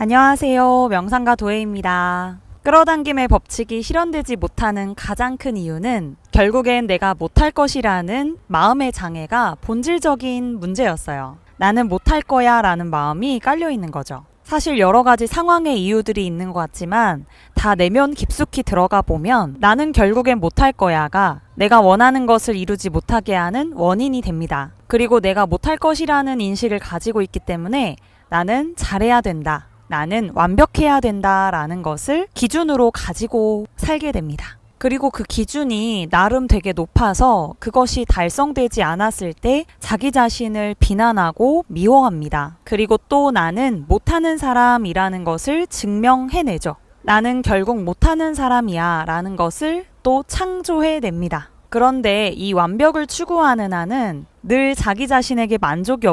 안녕하세요. 명상가 도혜입니다. 끌어당김의 법칙이 실현되지 못하는 가장 큰 이유는 결국엔 내가 못할 것이라는 마음의 장애가 본질적인 문제였어요. 나는 못할 거야 라는 마음이 깔려 있는 거죠. 사실 여러 가지 상황의 이유들이 있는 것 같지만 다 내면 깊숙이 들어가 보면 나는 결국엔 못할 거야가 내가 원하는 것을 이루지 못하게 하는 원인이 됩니다. 그리고 내가 못할 것이라는 인식을 가지고 있기 때문에 나는 잘해야 된다. 나는 완벽해야 된다라는 것을 기준으로 가지고 살게 됩니다. 그리고 그 기준이 나름 되게 높아서 그것이 달성되지 않았을 때 자기 자신을 비난하고 미워합니다. 그리고 또 나는 못하는 사람이라는 것을 증명해내죠. 나는 결국 못하는 사람이야 라는 것을 또 창조해냅니다. 그런데 이 완벽을 추구하는 한은 늘 자기 자신에게 만족이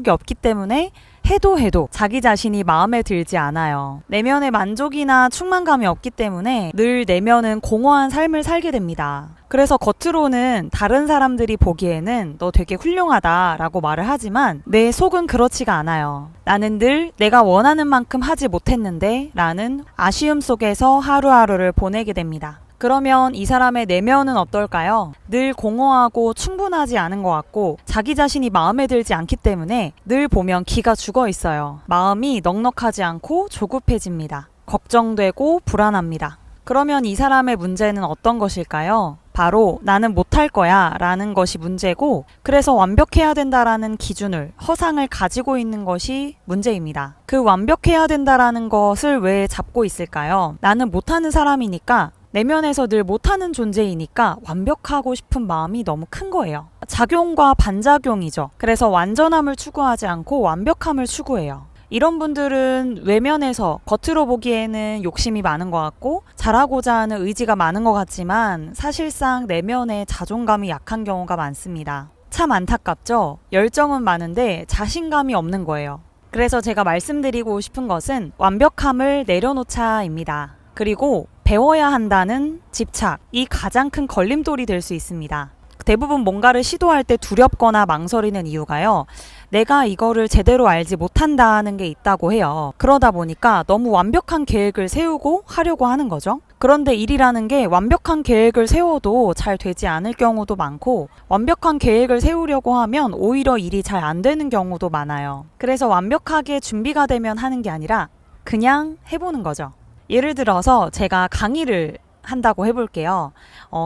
없기 때문에 해도 자기 자신이 마음에 들지 않아요. 내면의 만족이나 충만감이 없기 때문에 늘 내면은 공허한 삶을 살게 됩니다. 그래서 겉으로는 다른 사람들이 보기에는 너 되게 훌륭하다 라고 말을 하지만 내 속은 그렇지가 않아요. 나는 늘 내가 원하는 만큼 하지 못했는데 라는 아쉬움 속에서 하루하루를 보내게 됩니다. 그러면 이 사람의 내면은 어떨까요? 늘 공허하고 충분하지 않은 것 같고 자기 자신이 마음에 들지 않기 때문에 늘 보면 기가 죽어 있어요. 마음이 넉넉하지 않고 조급해집니다. 걱정되고 불안합니다. 그러면 이 사람의 문제는 어떤 것일까요? 바로 나는 못할 거야 라는 것이 문제고 그래서 완벽해야 된다라는 기준을 허상을 가지고 있는 것이 문제입니다. 그 완벽해야 된다라는 것을 왜 잡고 있을까요? 나는 못하는 사람이니까 내면에서 늘 못하는 존재이니까 완벽하고 싶은 마음이 너무 큰 거예요. 작용과 반작용이죠. 그래서 완전함을 추구하지 않고 완벽함을 추구해요. 이런 분들은 외면에서 겉으로 보기에는 욕심이 많은 것 같고 잘하고자 하는 의지가 많은 것 같지만 사실상 내면에 자존감이 약한 경우가 많습니다. 참 안타깝죠? 열정은 많은데 자신감이 없는 거예요. 그래서 제가 말씀드리고 싶은 것은 완벽함을 내려놓자입니다. 그리고 배워야 한다는 집착, 이 가장 큰 걸림돌이 될 수 있습니다. 대부분 뭔가를 시도할 때 두렵거나 망설이는 이유가요. 내가 이거를 제대로 알지 못한다는 게 있다고 해요. 그러다 보니까 너무 완벽한 계획을 세우고 하려고 하는 거죠. 그런데 일이라는 게 완벽한 계획을 세워도 잘 되지 않을 경우도 많고 완벽한 계획을 세우려고 하면 오히려 일이 잘 안 되는 경우도 많아요. 그래서 완벽하게 준비가 되면 하는 게 아니라 그냥 해보는 거죠. 예를 들어서 제가 강의를 한다고 해볼게요.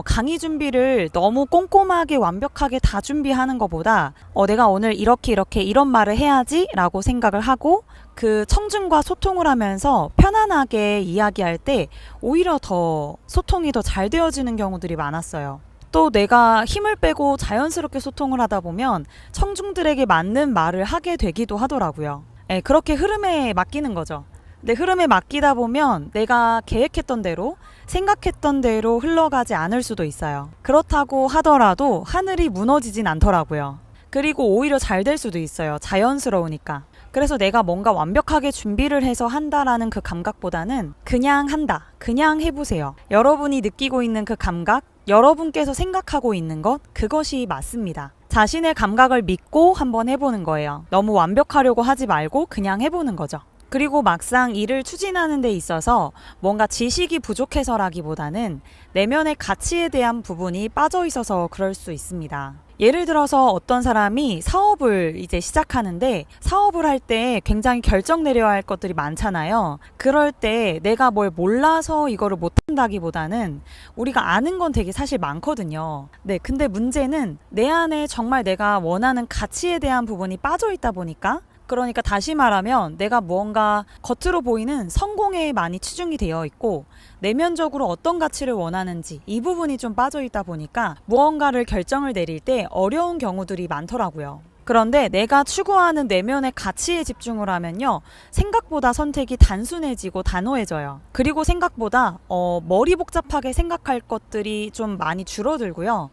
강의 준비를 너무 꼼꼼하게 완벽하게 다 준비하는 것보다 내가 오늘 이렇게 이런 말을 해야지 라고 생각을 하고 그 청중과 소통을 하면서 편안하게 이야기할 때 오히려 더 소통이 더 잘 되어지는 경우들이 많았어요. 또 내가 힘을 빼고 자연스럽게 소통을 하다 보면 청중들에게 맞는 말을 하게 되기도 하더라고요. 네, 그렇게 흐름에 맡기는 거죠. 근데 흐름에 맡기다 보면 내가 계획했던 대로 생각했던 대로 흘러가지 않을 수도 있어요. 그렇다고 하더라도 하늘이 무너지진 않더라고요. 그리고 오히려 잘 될 수도 있어요. 자연스러우니까. 그래서 내가 뭔가 완벽하게 준비를 해서 한다라는 그 감각보다는 그냥 한다. 그냥 해보세요. 여러분이 느끼고 있는 그 감각, 여러분께서 생각하고 있는 것, 그것이 맞습니다. 자신의 감각을 믿고 한번 해보는 거예요. 너무 완벽하려고 하지 말고 그냥 해보는 거죠. 그리고 막상 일을 추진하는 데 있어서 뭔가 지식이 부족해서라기보다는 내면의 가치에 대한 부분이 빠져 있어서 그럴 수 있습니다. 예를 들어서 어떤 사람이 사업을 이제 시작하는데 사업을 할 때 굉장히 결정 내려야 할 것들이 많잖아요. 그럴 때 내가 뭘 몰라서 이거를 못한다기보다는 우리가 아는 건 되게 사실 많거든요. 네, 근데 문제는 내 안에 정말 내가 원하는 가치에 대한 부분이 빠져 있다 보니까 그러니까 다시 말하면 내가 무언가 겉으로 보이는 성공에 많이 치중이 되어 있고 내면적으로 어떤 가치를 원하는지 이 부분이 좀 빠져 있다 보니까 무언가를 결정을 내릴 때 어려운 경우들이 많더라고요. 그런데 내가 추구하는 내면의 가치에 집중을 하면요. 생각보다 선택이 단순해지고 단호해져요. 그리고 생각보다 머리 복잡하게 생각할 것들이 좀 많이 줄어들고요.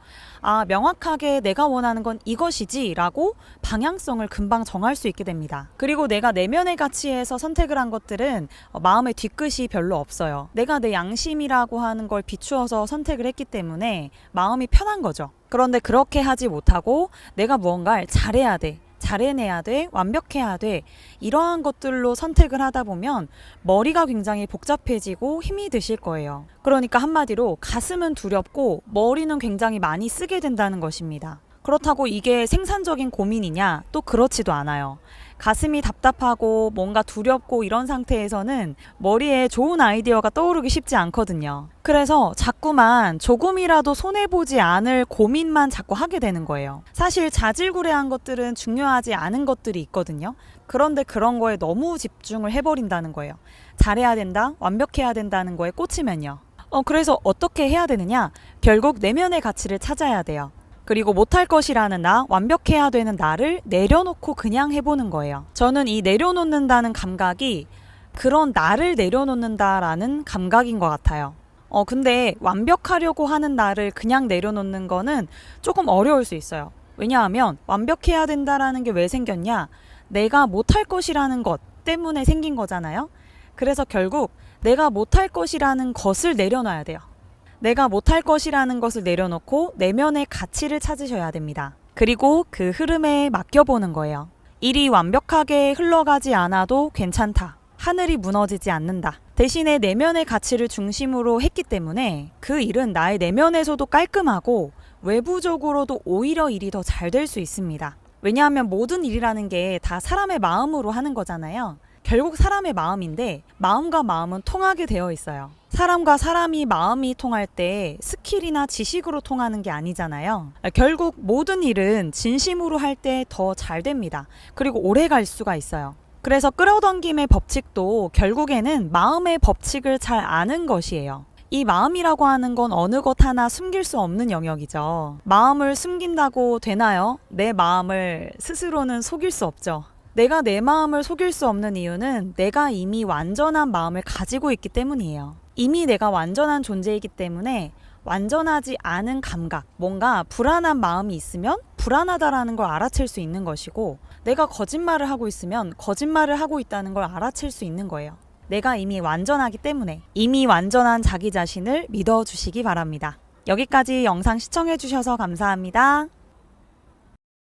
명확하게 내가 원하는 건 이것이지 라고 방향성을 금방 정할 수 있게 됩니다. 그리고 내가 내면의 가치에서 선택을 한 것들은 마음의 뒤끝이 별로 없어요. 내가 내 양심이라고 하는 걸 비추어서 선택을 했기 때문에 마음이 편한 거죠. 그런데 그렇게 하지 못하고 내가 무언가를 잘해야 돼. 잘해내야 돼, 완벽해야 돼, 이러한 것들로 선택을 하다 보면 머리가 굉장히 복잡해지고 힘이 드실 거예요. 그러니까 한마디로 가슴은 두렵고 머리는 굉장히 많이 쓰게 된다는 것입니다. 그렇다고 이게 생산적인 고민이냐? 또 그렇지도 않아요. 가슴이 답답하고 뭔가 두렵고 이런 상태에서는 머리에 좋은 아이디어가 떠오르기 쉽지 않거든요. 그래서 자꾸만 조금이라도 손해보지 않을 고민만 자꾸 하게 되는 거예요. 사실 자질구레한 것들은 중요하지 않은 것들이 있거든요. 그런데 그런 거에 너무 집중을 해버린다는 거예요. 잘해야 된다, 완벽해야 된다는 거에 꽂히면요. 그래서 어떻게 해야 되느냐? 결국 내면의 가치를 찾아야 돼요. 그리고 못할 것이라는 나, 완벽해야 되는 나를 내려놓고 그냥 해보는 거예요. 저는 이 내려놓는다는 감각이 그런 나를 내려놓는다라는 감각인 것 같아요. 근데 완벽하려고 하는 나를 그냥 내려놓는 거는 조금 어려울 수 있어요. 왜냐하면 완벽해야 된다라는 게 왜 생겼냐? 내가 못할 것이라는 것 때문에 생긴 거잖아요. 그래서 결국 내가 못할 것이라는 것을 내려놔야 돼요. 내가 못할 것이라는 것을 내려놓고 내면의 가치를 찾으셔야 됩니다. 그리고 그 흐름에 맡겨보는 거예요. 일이 완벽하게 흘러가지 않아도 괜찮다. 하늘이 무너지지 않는다. 대신에 내면의 가치를 중심으로 했기 때문에 그 일은 나의 내면에서도 깔끔하고 외부적으로도 오히려 일이 더 잘 될 수 있습니다. 왜냐하면 모든 일이라는 게 다 사람의 마음으로 하는 거잖아요. 결국 사람의 마음인데 마음과 마음은 통하게 되어 있어요. 사람과 사람이 마음이 통할 때 스킬이나 지식으로 통하는 게 아니잖아요. 결국 모든 일은 진심으로 할 때 더 잘 됩니다. 그리고 오래 갈 수가 있어요. 그래서 끌어당김의 법칙도 결국에는 마음의 법칙을 잘 아는 것이에요. 이 마음이라고 하는 건 어느 것 하나 숨길 수 없는 영역이죠. 마음을 숨긴다고 되나요? 내 마음을 스스로는 속일 수 없죠. 내가 내 마음을 속일 수 없는 이유는 내가 이미 완전한 마음을 가지고 있기 때문이에요. 이미 내가 완전한 존재이기 때문에 완전하지 않은 감각, 뭔가 불안한 마음이 있으면 불안하다라는 걸 알아챌 수 있는 것이고, 내가 거짓말을 하고 있으면 거짓말을 하고 있다는 걸 알아챌 수 있는 거예요. 내가 이미 완전하기 때문에 이미 완전한 자기 자신을 믿어주시기 바랍니다. 여기까지 영상 시청해주셔서 감사합니다.